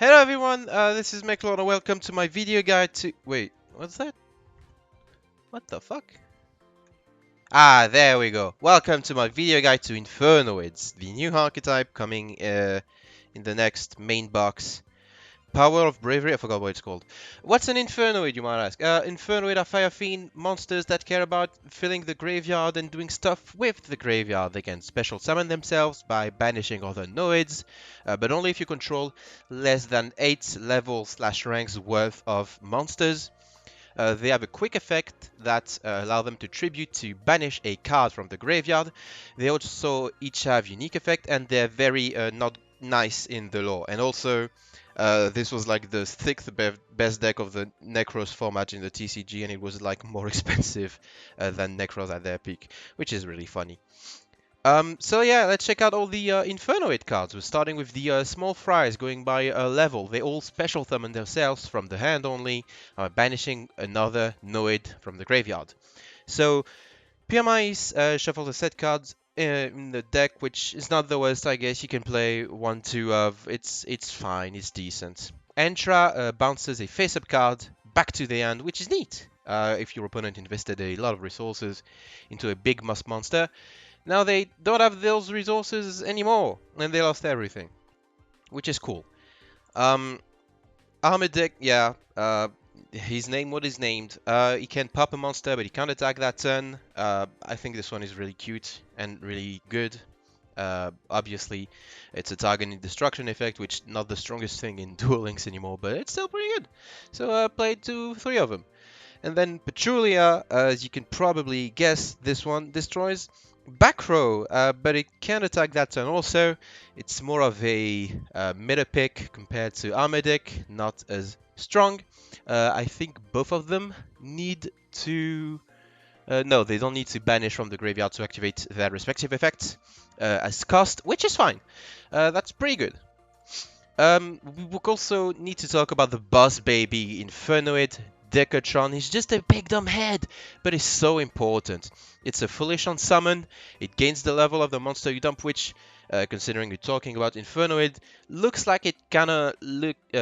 Hello everyone, this is Meklon and welcome to my video guide to... Wait, what's that? What the fuck? Ah, there we go. Welcome to my video guide to Infernoids, the new archetype coming in the next main box. Power of Bravery, I forgot what it's called. What's an Infernoid, you might ask? Infernoid are fire fiend monsters that care about filling the graveyard and doing stuff with the graveyard. They can special summon themselves by banishing other noids, but only if you control less than 8 level/ranks worth of monsters. They have a quick effect that allow them to tribute to banish a card from the graveyard. They also each have unique effect and they're very not nice in the lore. And also, this was like the sixth best deck of the Necros format in the TCG, and it was like more expensive than Necros at their peak, which is really funny. So yeah, let's check out all the Infernoid cards. We're starting with the small fries going by level. They all special summon themselves from the hand only, banishing another Noid from the graveyard. So PMIs shuffle the set cards in the deck, which is not the worst, I guess. You can play 1-2 of. It's fine, it's decent. Entra bounces a face-up card back to the hand, which is neat. If your opponent invested a lot of resources into a big monster, now they don't have those resources anymore, and they lost everything, which is cool. Um, Armored deck, yeah. His name, what is named? He can pop a monster, but he can't attack that turn. I think this one is really cute and really good. Obviously, it's a targeted destruction effect, which not the strongest thing in Duel Links anymore, but it's still pretty good. So played 2-3 of them. And then Petulia, as you can probably guess, this one destroys back row, but it can attack that turn also. It's more of a meta pick compared to Armor deck, not as strong. I think both of them need to... no, they don't need to banish from the graveyard to activate their respective effects as cost, which is fine. That's pretty good. We will also need to talk about the boss baby, Infernoid. Decatron. He's just a big dumb head, but it's so important. It's a foolish on summon. It gains the level of the monster you dump, which, considering you're talking about Infernoid, looks like it kinda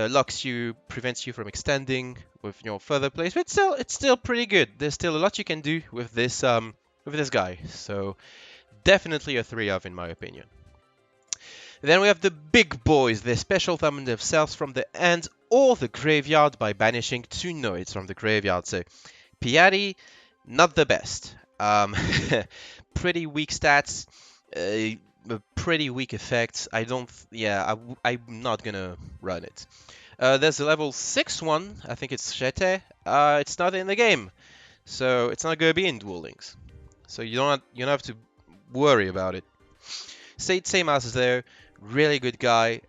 locks you, prevents you from extending with your further plays. But it's still pretty good. There's still a lot you can do with this guy. So definitely a 3 of in my opinion. Then we have the big boys. They special summon themselves from the end or the graveyard by banishing 2 noids from the graveyard. So Piatti, not the best. Pretty weak stats, pretty weak effects. I'm not gonna run it. There's a level 6 one. I think it's Shete. It's not in the game, so it's not gonna be in Duel Links. So you don't have to worry about it. Same as there. Really good guy.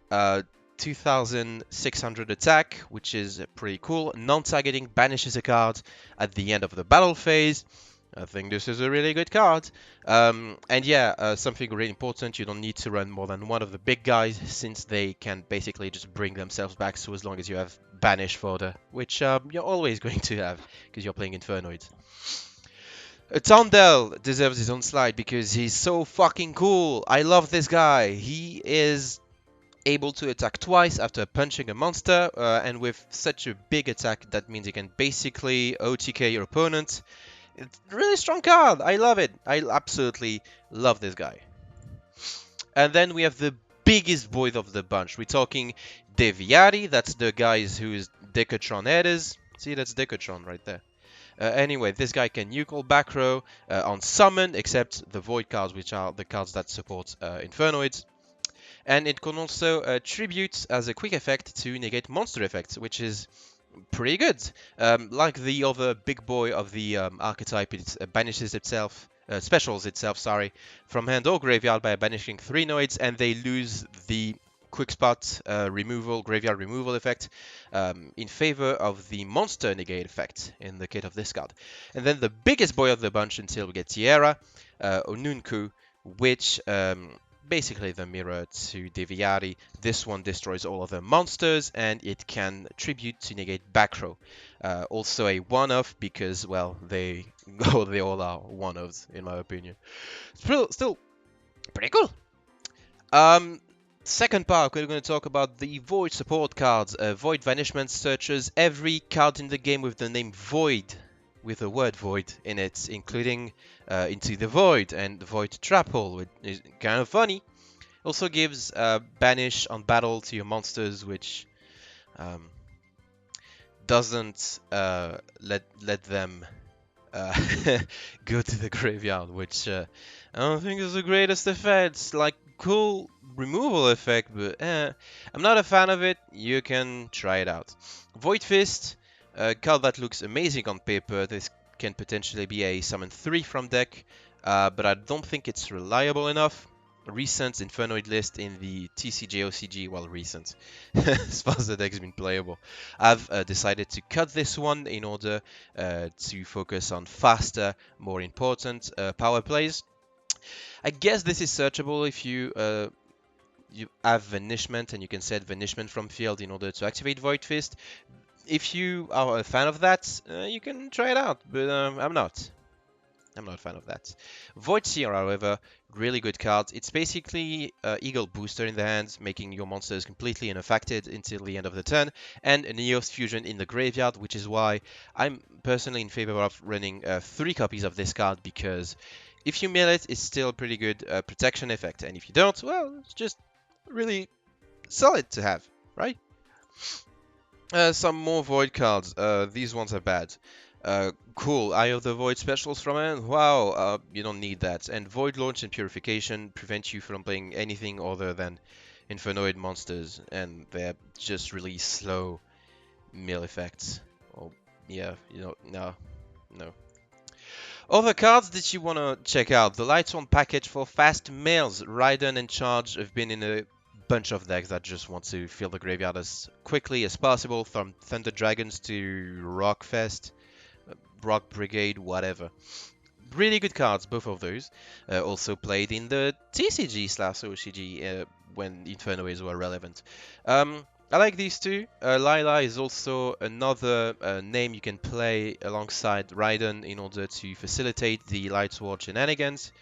2600 attack, which is pretty cool. Non-targeting banishes a card at the end of the battle phase. I think this is a really good card. And yeah, something really important, you don't need to run more than one of the big guys, since they can basically just bring themselves back, so as long as you have banish fodder, which you're always going to have, because you're playing Infernoids. Tondel deserves his own slide because he's so fucking cool. I love this guy. He is able to attack twice after punching a monster, and with such a big attack, that means he can basically OTK your opponent. It's a really strong card. I love it. I absolutely love this guy. And then we have the biggest boy of the bunch. We're talking Deviati. That's the guys whose Decatron head is. See, that's Decatron right there. Anyway, this guy can nuke all back row on summon, except the void cards, which are the cards that support Infernoids. And it can also tribute as a quick effect to negate monster effects, which is pretty good. Like the other big boy of the archetype, it banishes itself, specials itself, sorry, from hand or graveyard by banishing 3 noids, and they lose the quick spot graveyard removal effect in favor of the monster negate effect in the case of this card. And then the biggest boy of the bunch until we get Tierra, Onunku, which basically the mirror to Deviati. This one destroys all other monsters and it can tribute to negate back row. Also a one-off because, well, they all are one-offs in my opinion. Still pretty cool. Second part, we're going to talk about the Void support cards. Void Vanishment searches every card in the game with the name Void, with the word Void in it, including Into the Void and Void Trap Hole, which is kind of funny. Also gives Banish on battle to your monsters, which um, doesn't let them uh, go to the graveyard, which I don't think is the greatest effect. It's like cool removal effect, but I'm not a fan of it. You can try it out. Void Fist, a card that looks amazing on paper. This can potentially be a summon 3 from deck, but I don't think it's reliable enough. Recent Infernoid list in the TCG OCG, well, recent, as far as the deck's been playable. I've decided to cut this one in order to focus on faster, more important power plays. I guess this is searchable if you have Vanishment and you can set Vanishment from field in order to activate Void Fist. If you are a fan of that, you can try it out, but I'm not. I'm not a fan of that. Void Seer, however, really good card. It's basically Eagle Booster in the hand, making your monsters completely unaffected until the end of the turn, and an Eos Fusion in the graveyard, which is why I'm personally in favor of running 3 copies of this card, because if you mill it, it's still a pretty good protection effect, and if you don't, well, it's just really solid to have, right? Some more Void cards. These ones are bad. Cool. Eye of the Void specials from it. Wow, you don't need that. And Void Launch and Purification prevent you from playing anything other than Infernoid monsters, and they're just really slow mill effects. Oh, yeah, no. Other cards that you want to check out. The Lightsworn package for fast mills. Raiden and Charge have been in a bunch of decks that just want to fill the graveyard as quickly as possible, from Thunder Dragons to Rockfest, Rock Brigade, whatever. Really good cards, both of those. Also played in the TCG/OCG when Infernoids were relevant. I like these two. Lila is also another name you can play alongside Raiden in order to facilitate the Lightsword shenanigans.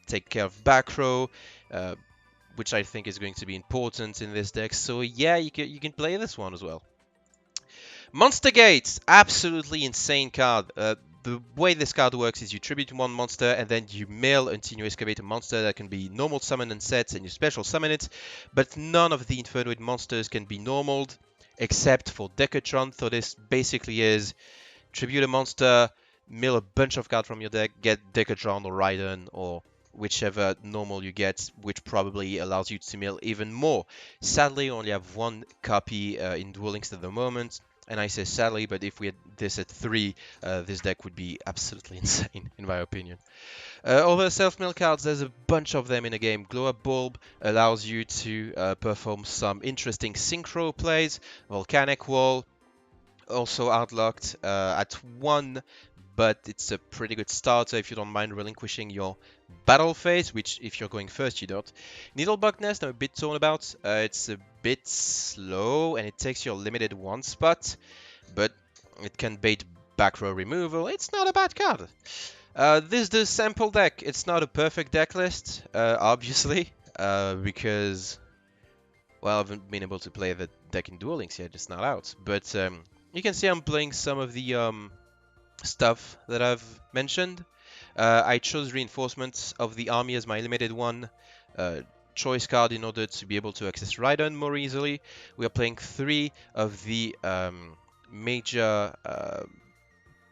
Take care of back row, which I think is going to be important in this deck. So yeah, you can play this one as well. Monster Gates, absolutely insane card. The way this card works is you tribute one monster and then you mill until you excavate a monster that can be normal summon and set, and you special summon it. But none of the Infernoid monsters can be normaled except for Decatron. So this basically is tribute a monster, mill a bunch of cards from your deck, get Decatron or Raiden or whichever normal you get, which probably allows you to mill even more. Sadly, I only have 1 copy in Duel Links at the moment. And I say sadly, but if we had this at 3, this deck would be absolutely insane, in my opinion. Other self-mill cards, there's a bunch of them in the game. Glow Up Bulb allows you to perform some interesting synchro plays. Volcanic Wall, also outlocked at 1, but it's a pretty good starter if you don't mind relinquishing your battle phase, which if you're going first you don't. Needlebug Nest, I'm a bit torn about. It's a bit slow and it takes your limited 1 spot, but it can bait back row removal. It's not a bad card. This is the sample deck. It's not a perfect deck list, obviously, because, well, I haven't been able to play the deck in Duel Links yet. It's not out, but you can see I'm playing some of the stuff that I've mentioned. I chose Reinforcements of the Army as my limited 1 choice card in order to be able to access Raiden more easily. We are playing 3 of the major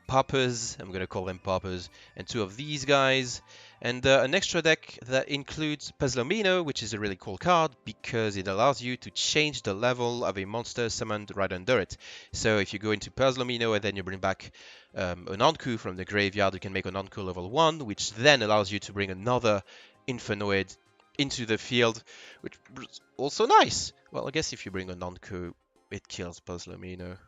poppers, I'm going to call them poppers, and 2 of these guys. And an extra deck that includes Puzzlomino, which is a really cool card because it allows you to change the level of a monster summoned right under it. So if you go into Puzzlomino and then you bring back an Anku from the graveyard, you can make an Anku level 1, which then allows you to bring another Infernoid into the field, which is also nice. Well, I guess if you bring an Anku, it kills Puzzlomino,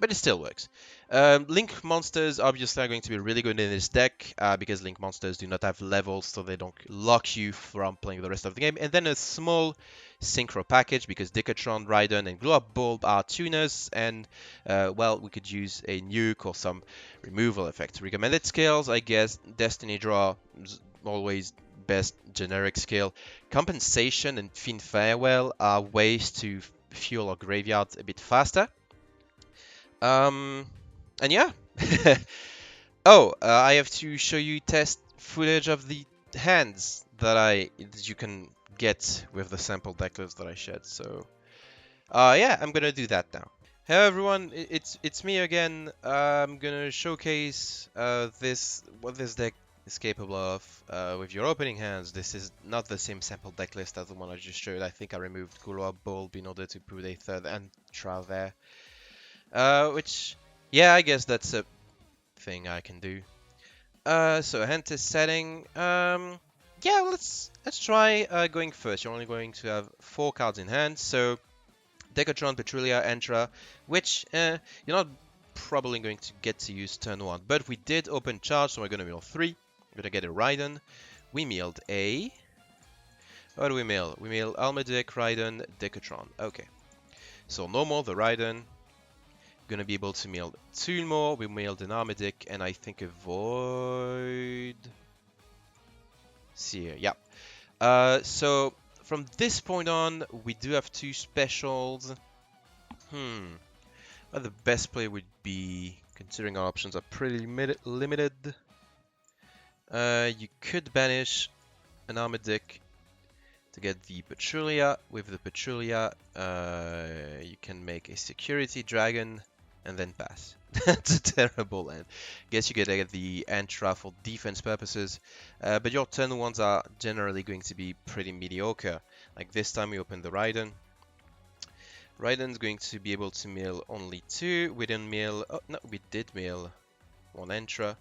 but it still works. Link monsters obviously are going to be really good in this deck because Link monsters do not have levels, so they don't lock you from playing the rest of the game. And then a small synchro package because Decatron, Raiden, and Glow Up Bulb are tuners, and well, we could use a nuke or some removal effect. Recommended skills, I guess, Destiny Draw is always best generic skill. Compensation and Fiend Farewell are ways to fuel our graveyard a bit faster. And yeah. Oh, I have to show you test footage of the hands that you can get with the sample decklist that I shared. So, yeah, I'm gonna do that now. Hello everyone, it's me again. I'm gonna showcase what this deck is capable of with your opening hands. This is not the same sample deck list as the one I just showed. I think I removed Gulwa Bulb in order to put a third Antra there. Which, yeah, I guess that's a thing I can do. So hand test setting. Yeah, let's try going first. You're only going to have 4 cards in hand, so Decatron, Petrulia, Entra, which you're not probably going to get to use turn 1. But we did open charge, so we're going to mill 3. We're going to get a Raiden. We milled a... What do we mill? We mill Almedic, Raiden, Decatron. Okay. So normal, the Raiden. Going to be able to mill 2 more. We milled an Armadic, and I think a Void... Seer, yeah. So from this point on, we do have 2 specials. Well, the best play would be, considering our options are pretty limited. You could banish an Armadic to get the Petrulia. With the Petrulia, you can make a security dragon and then pass. That's a terrible end. Guess you could get the Antra for defense purposes, but your turn ones are generally going to be pretty mediocre. Like this time we open the Raiden. Raiden's going to be able to mill only 2. We didn't mill... Oh, no, we did mill 1 Entra.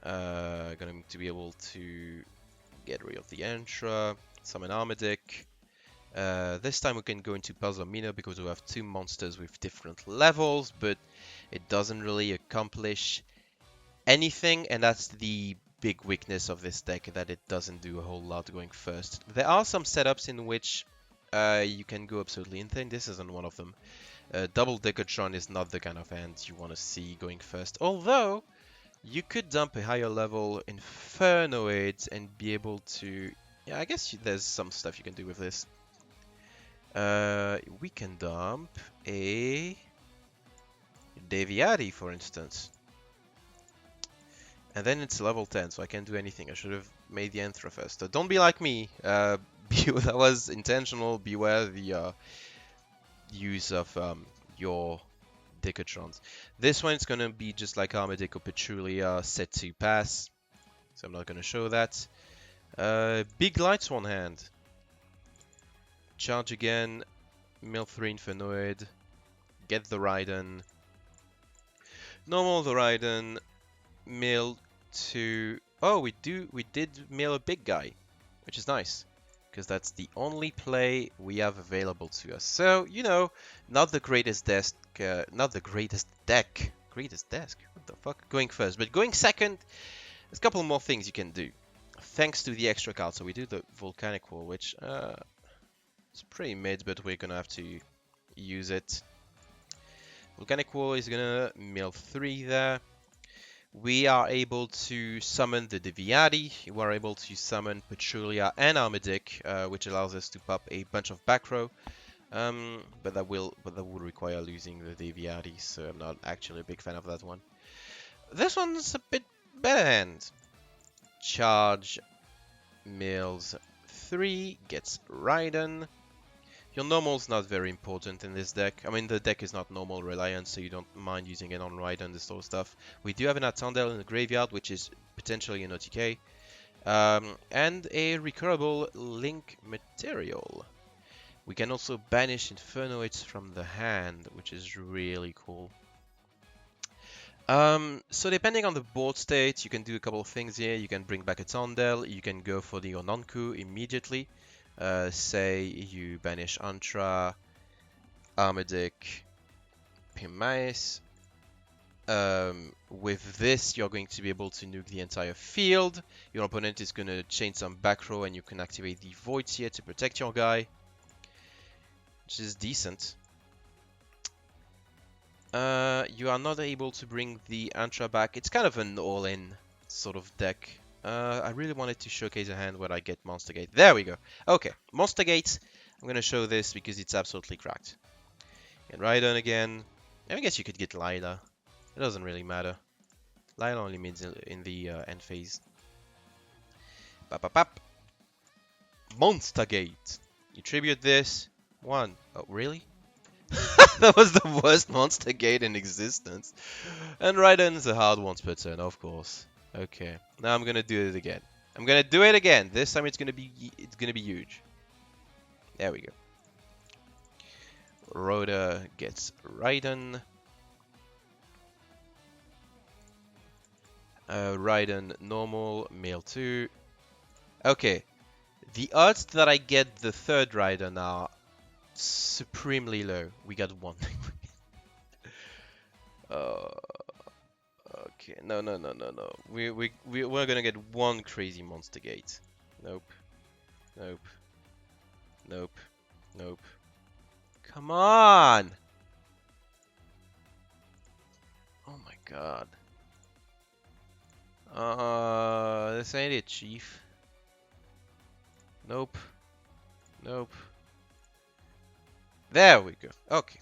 Going to be able to get rid of the Entra, summon Armadic. This time we can go into Puzzle Mino because we have 2 monsters with different levels, but it doesn't really accomplish anything, and that's the big weakness of this deck, that it doesn't do a whole lot going first. There are some setups in which you can go absolutely insane. This isn't one of them. Double Decatron is not the kind of hand you want to see going first, although you could dump a higher level Infernoids and be able to... Yeah, I guess there's some stuff you can do with this. We can dump a Deviati, for instance. And then it's level 10, so I can't do anything. I should have made the Entra first. So don't be like me. That was intentional. Beware the use of your Decatrons. This one is going to be just like Armadic or Petrulia, set to pass. So I'm not going to show that. Big Lights one hand. Charge again. Mill 3 Infernoid. Get the Raiden. Normal the Raiden. Mill 2. Oh, we did mill a big guy, which is nice, because that's the only play we have available to us. So, you know, not the greatest deck, not the greatest deck. Greatest desk? What the fuck? Going first, but going second, there's a couple more things you can do, thanks to the extra card. So we do the Volcanic Wall, which it's pretty mid, but we're gonna have to use it. Volcanic Wall is gonna mill 3 there. We are able to summon the Deviati. We are able to summon Petrulia and Armadic, which allows us to pop a bunch of back row. But that would require losing the Deviati, so I'm not actually a big fan of that one. This one's a bit better hand. Charge, mills 3, gets Raiden. Your normal's not very important in this deck. I mean, the deck is not normal reliant, so you don't mind using it on Raiden, this sort of stuff. We do have an Attendel in the graveyard, which is potentially an OTK. And a recurable link material. We can also banish Infernoids from the hand, which is really cool. So depending on the board state, you can do a couple of things here. You can bring back a Attendel, you can go for the Ononku immediately. Say you banish Antra, Armadic, Pimais. With this, you're going to be able to nuke the entire field. Your opponent is going to chain some back row, and you can activate the Voids here to protect your guy, which is decent. You are not able to bring the Antra back. It's kind of an all-in sort of deck. I really wanted to showcase a hand where I get Monster Gate. There we go. Okay, Monster Gate. I'm gonna show this because it's absolutely cracked. And Rhydon again. I guess you could get Lila. It doesn't really matter. Lila only means in the end phase. Pap, pap, pap. Monster Gate. You tribute this. One. Oh, really? That was the worst Monster Gate in existence. And Rhydon's a hard once per turn, of course. Okay, now I'm gonna do it again. I'm gonna do it again. This time it's gonna be huge. There we go. Rhoda gets Rhydon. Rhydon normal, male 2. Okay, the odds that I get the third Rhydon are supremely low. We got one. Okay, no. We're gonna get one crazy Monster Gate. Nope. Come on! Oh my god. This ain't it, Chief. Nope. There we go. Okay.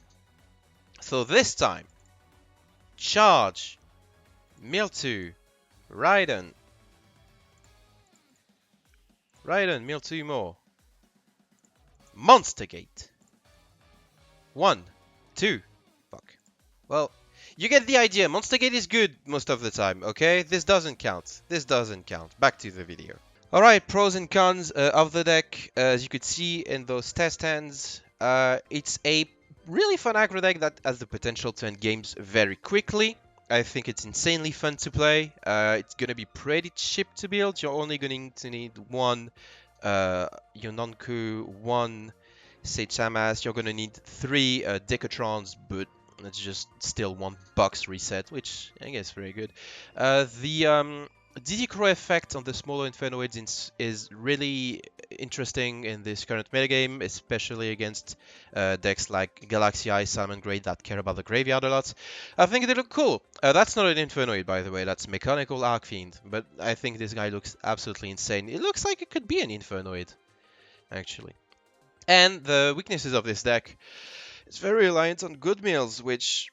So this time, charge. Mill 2. Rhydon. Mill 2 more. Monster Gate. 1, 2. Fuck. Well, you get the idea. Monster Gate is good most of the time, okay? This doesn't count. Back to the video. Alright, pros and cons of the deck. As you could see in those test hands, it's a really fun aggro deck that has the potential to end games very quickly. I think it's insanely fun to play. It's going to be pretty cheap to build. You're only going to need one Yononku, one Sage Samas. You're going to need 3 Decatrons, but it's just still $1 reset, which I guess is very good. The decatron effect on the smaller Infernoids is really interesting in this current metagame, especially against decks like Galaxy Eye, Salmon Grade that care about the graveyard a lot. I think they look cool. That's not an Infernoid, by the way, that's Mechanical Arcfiend, but I think this guy looks absolutely insane. It looks like it could be an Infernoid, actually. And the weaknesses of this deck, it's very reliant on good mills, which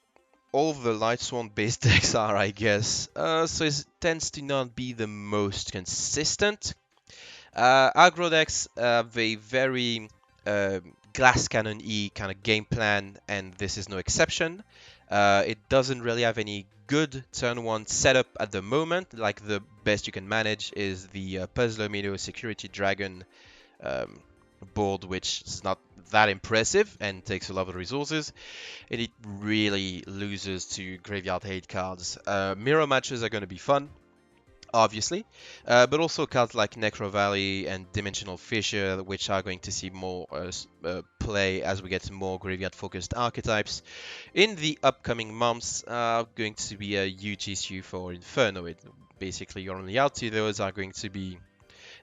all of the Light Sworn based decks are, I guess. So it tends to not be the most consistent. Aggro decks have a very glass cannon-y kind of game plan, and this is no exception. It doesn't really have any good turn 1 setup at the moment. Like, the best you can manage is the Puzzler Mino Security Dragon board, which is not that impressive and takes a lot of resources, and it really loses to graveyard hate cards. Mirror matches are going to be fun, obviously, but also cards like Necro Valley and Dimensional Fissure, which are going to see more play as we get more graveyard-focused archetypes in the upcoming months, are going to be a huge issue for Infernoid. Basically, your only out to those are going to be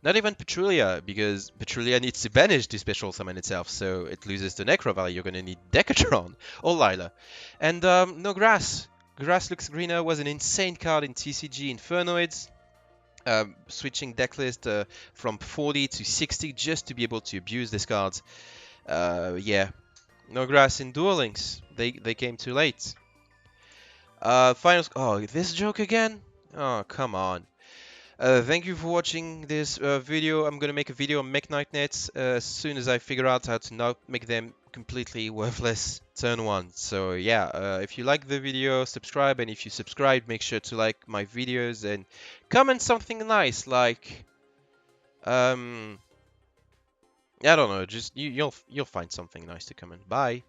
not even Petrulia, because Petrulia needs to banish to special summon itself, so it loses to Necro Valley. You're going to need Decatron or Lila. And no Grass. Grass Looks Greener was an insane card in TCG Infernoids. Switching decklist from 40 to 60 just to be able to abuse this card. Yeah, no Grass in Duel Links. They came too late. Finals. Oh, this joke again? Oh, come on. Thank you for watching this video. I'm gonna make a video on Mekk-Knight nets as soon as I figure out how to not make them completely worthless turn 1. So yeah, if you like the video, subscribe, and if you subscribe, make sure to like my videos and comment something nice, like I don't know, just you'll find something nice to comment. Bye.